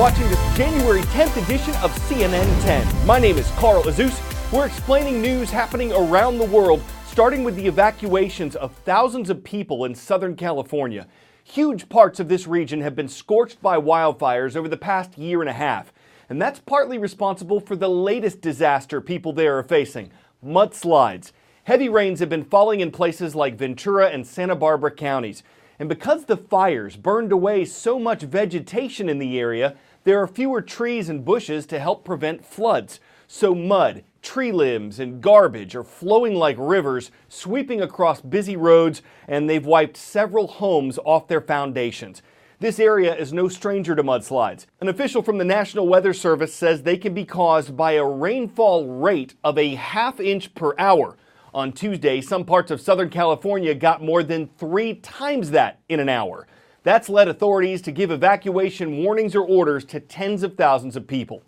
watching this January 10th edition of CNN 10. My name is Carl Azus. We're explaining news happening around the world, starting with the evacuations of thousands of people in Southern California. Huge parts of this region have been scorched by wildfires over the past year and a half, and that's partly responsible for the latest disaster people there are facing: mudslides. Heavy rains have been falling in places like Ventura and Santa Barbara counties. And because the fires burned away so much vegetation in the area, there are fewer trees and bushes to help prevent floods. So mud, tree limbs, and garbage are flowing like rivers, sweeping across busy roads, and they've wiped several homes off their foundations. This area is no stranger to mudslides. An official from the National Weather Service says they can be caused by a rainfall rate of a ½ inch per hour. On Tuesday, some parts of Southern California got more than 3 times that in an hour. That's led authorities to give evacuation warnings or orders to tens of thousands of people.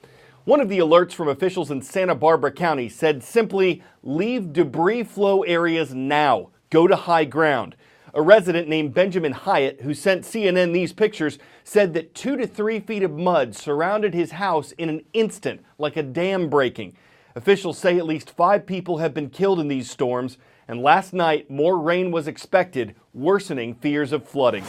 One of the alerts from officials in Santa Barbara County said simply, "Leave debris flow areas now. Go to high ground." A resident named Benjamin Hyatt, who sent CNN these pictures, said that 2 to 3 feet of mud surrounded his house in an instant, like a dam breaking. Officials say at least 5 people have been killed in these storms, and last night more rain was expected, worsening fears of flooding.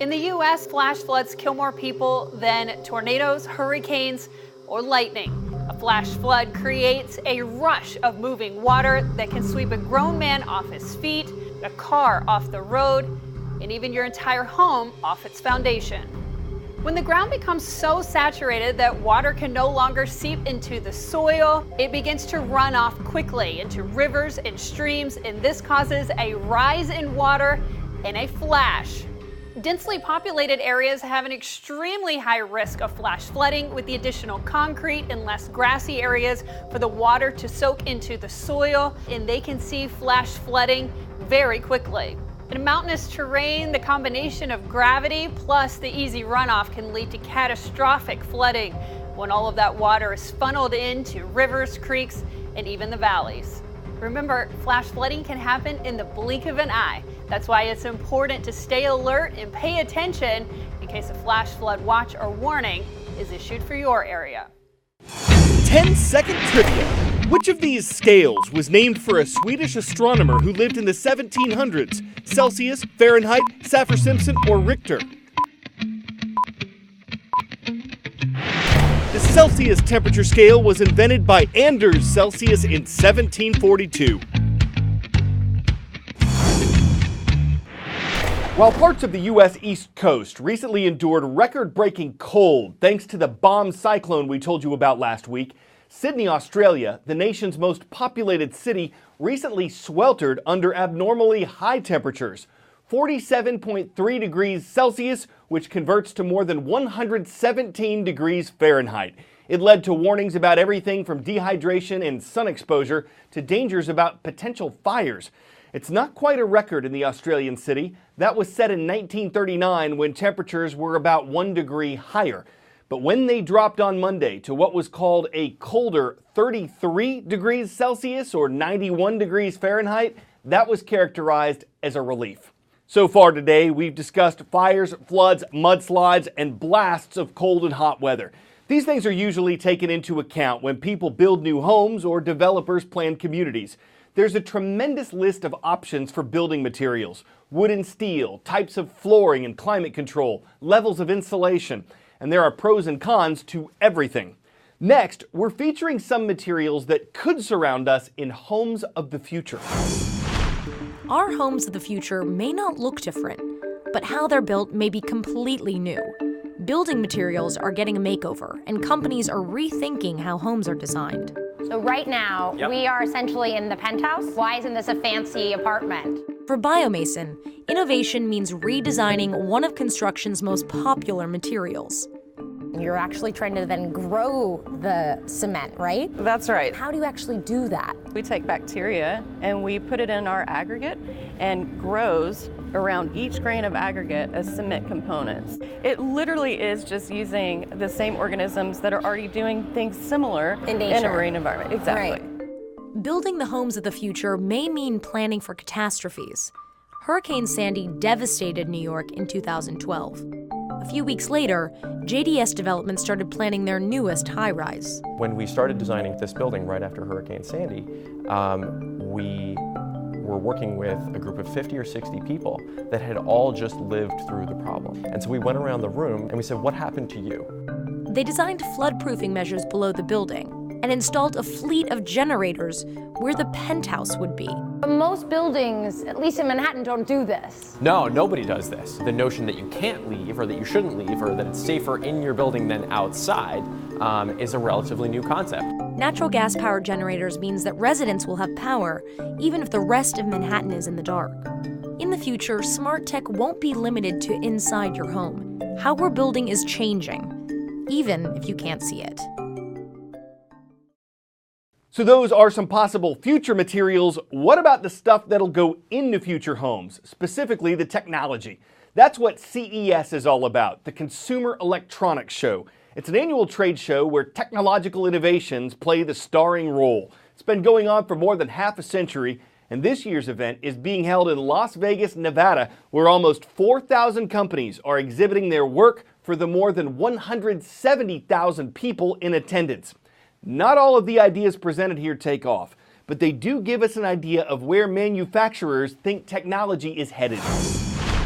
In the U.S., flash floods kill more people than tornadoes, hurricanes, or lightning. A flash flood creates a rush of moving water that can sweep a grown man off his feet, a car off the road, and even your entire home off its foundation. When the ground becomes so saturated that water can no longer seep into the soil, it begins to run off quickly into rivers and streams, and this causes a rise in water in a flash. Densely populated areas have an extremely high risk of flash flooding, with the additional concrete and less grassy areas for the water to soak into the soil, and they can see flash flooding very quickly. In mountainous terrain, the combination of gravity plus the easy runoff can lead to catastrophic flooding when all of that water is funneled into rivers, creeks, and even the valleys. Remember, flash flooding can happen in the blink of an eye. That's why it's important to stay alert and pay attention in case a flash flood watch or warning is issued for your area. 10-second trivia. Which of these scales was named for a Swedish astronomer who lived in the 1700s? Celsius, Fahrenheit, Saffir-Simpson, or Richter? The Celsius temperature scale was invented by Anders Celsius in 1742. While parts of the U.S. East Coast recently endured record-breaking cold thanks to the bomb cyclone we told you about last week, Sydney, Australia, the nation's most populated city, recently sweltered under abnormally high temperatures. 47.3 degrees Celsius, which converts to more than 117 degrees Fahrenheit. It led to warnings about everything from dehydration and sun exposure to dangers about potential fires. It's not quite a record in the Australian city. That was set in 1939 when temperatures were about 1 degree higher. But when they dropped on Monday to what was called a colder 33 degrees Celsius or 91 degrees Fahrenheit, that was characterized as a relief. So far today, we've discussed fires, floods, mudslides, and blasts of cold and hot weather. These things are usually taken into account when people build new homes or developers plan communities. There's a tremendous list of options for building materials: wood and steel, types of flooring and climate control, levels of insulation, and there are pros and cons to everything. Next, we're featuring some materials that could surround us in homes of the future. Our homes of the future may not look different, but how they're built may be completely new. Building materials are getting a makeover, and companies are rethinking how homes are designed. So right now, we are essentially in the penthouse. Why isn't this a fancy apartment? For Biomason, innovation means redesigning one of construction's most popular materials. You're actually trying to then grow the cement, right? That's right. How do you actually do that? We take bacteria and we put it in our aggregate and grows around each grain of aggregate as cement components. It literally is just using the same organisms that are already doing things similar in a marine environment. Exactly. Right. Building the homes of the future may mean planning for catastrophes. Hurricane Sandy devastated New York in 2012. A few weeks later, JDS Development started planning their newest high-rise. When we started designing this building right after Hurricane Sandy, we were working with a group of 50 or 60 people that had all just lived through the problem. And so we went around the room and we said, what happened to you? They designed flood-proofing measures below the building and installed a fleet of generators where the penthouse would be. But most buildings, at least in Manhattan, don't do this. No, nobody does this. The notion that you can't leave or that you shouldn't leave or that it's safer in your building than outside is a relatively new concept. Natural gas-powered generators means that residents will have power even if the rest of Manhattan is in the dark. In the future, smart tech won't be limited to inside your home. How we're building is changing, even if you can't see it. So those are some possible future materials. What about the stuff that'll go into future homes, specifically the technology? That's what CES is all about, the Consumer Electronics Show. It's an annual trade show where technological innovations play the starring role. It's been going on for more than half a century, and this year's event is being held in Las Vegas, Nevada, where almost 4,000 companies are exhibiting their work for the more than 170,000 people in attendance. Not all of the ideas presented here take off, but they do give us an idea of where manufacturers think technology is headed.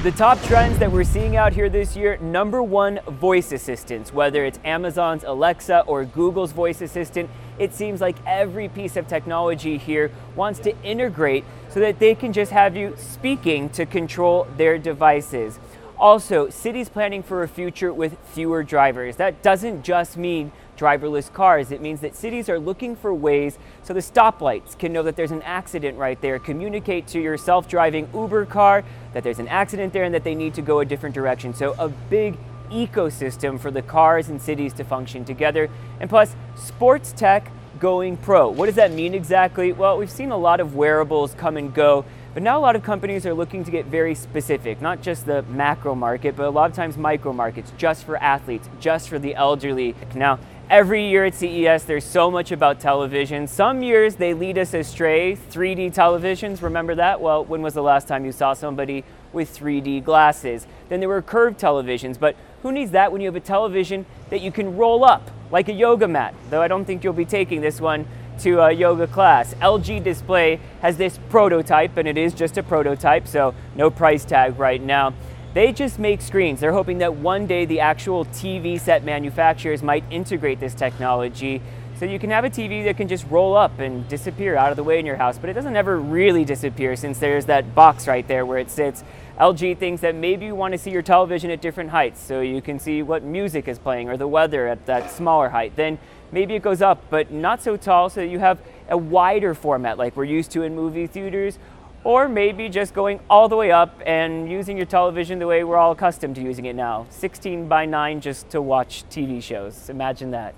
The top trends that we're seeing out here this year, number one, voice assistants. Whether it's Amazon's Alexa or Google's voice assistant, it seems like every piece of technology here wants to integrate so that they can just have you speaking to control their devices. Also, cities planning for a future with fewer drivers. That doesn't just mean driverless cars. It means that cities are looking for ways so the stoplights can know that there's an accident right there, communicate to your self-driving Uber car that there's an accident there and that they need to go a different direction. So a big ecosystem for the cars and cities to function together. And plus, sports tech going pro. What does that mean exactly? Well, we've seen a lot of wearables come and go, but now a lot of companies are looking to get very specific, not just the macro market, but a lot of times micro markets, just for athletes, just for the elderly. Now, every year at CES, there's so much about television. Some years they lead us astray. 3D televisions, remember that? Well, when was the last time you saw somebody with 3D glasses? Then there were curved televisions, but who needs that when you have a television that you can roll up like a yoga mat? Though I don't think you'll be taking this one to a yoga class. LG Display has this prototype, and it is just a prototype, so no price tag right now. They just make screens. They're hoping that one day the actual TV set manufacturers might integrate this technology so you can have a TV that can just roll up and disappear out of the way in your house, but it doesn't ever really disappear since there's that box right there where it sits. LG thinks that maybe you want to see your television at different heights so you can see what music is playing or the weather at that smaller height. Then maybe it goes up, but not so tall, so you have a wider format like we're used to in movie theaters. Or maybe just going all the way up and using your television the way we're all accustomed to using it now. 16 by 9 just to watch TV shows. Imagine that.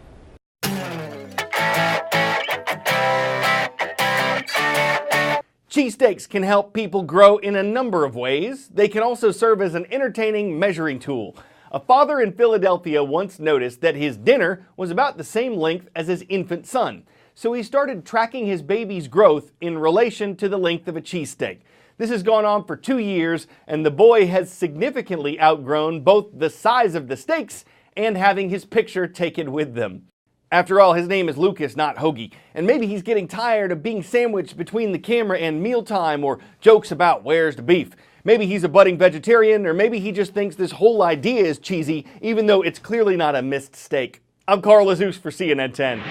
Cheesesteaks can help people grow in a number of ways. They can also serve as an entertaining measuring tool. A father in Philadelphia once noticed that his dinner was about the same length as his infant son. So he started tracking his baby's growth in relation to the length of a cheesesteak. This has gone on for 2 years, and the boy has significantly outgrown both the size of the steaks and having his picture taken with them. After all, his name is Lucas, not Hoagie, and maybe he's getting tired of being sandwiched between the camera and mealtime or jokes about where's the beef. Maybe he's a budding vegetarian, or maybe he just thinks this whole idea is cheesy, even though it's clearly not a missed steak. I'm Carl Azuz for CNN 10.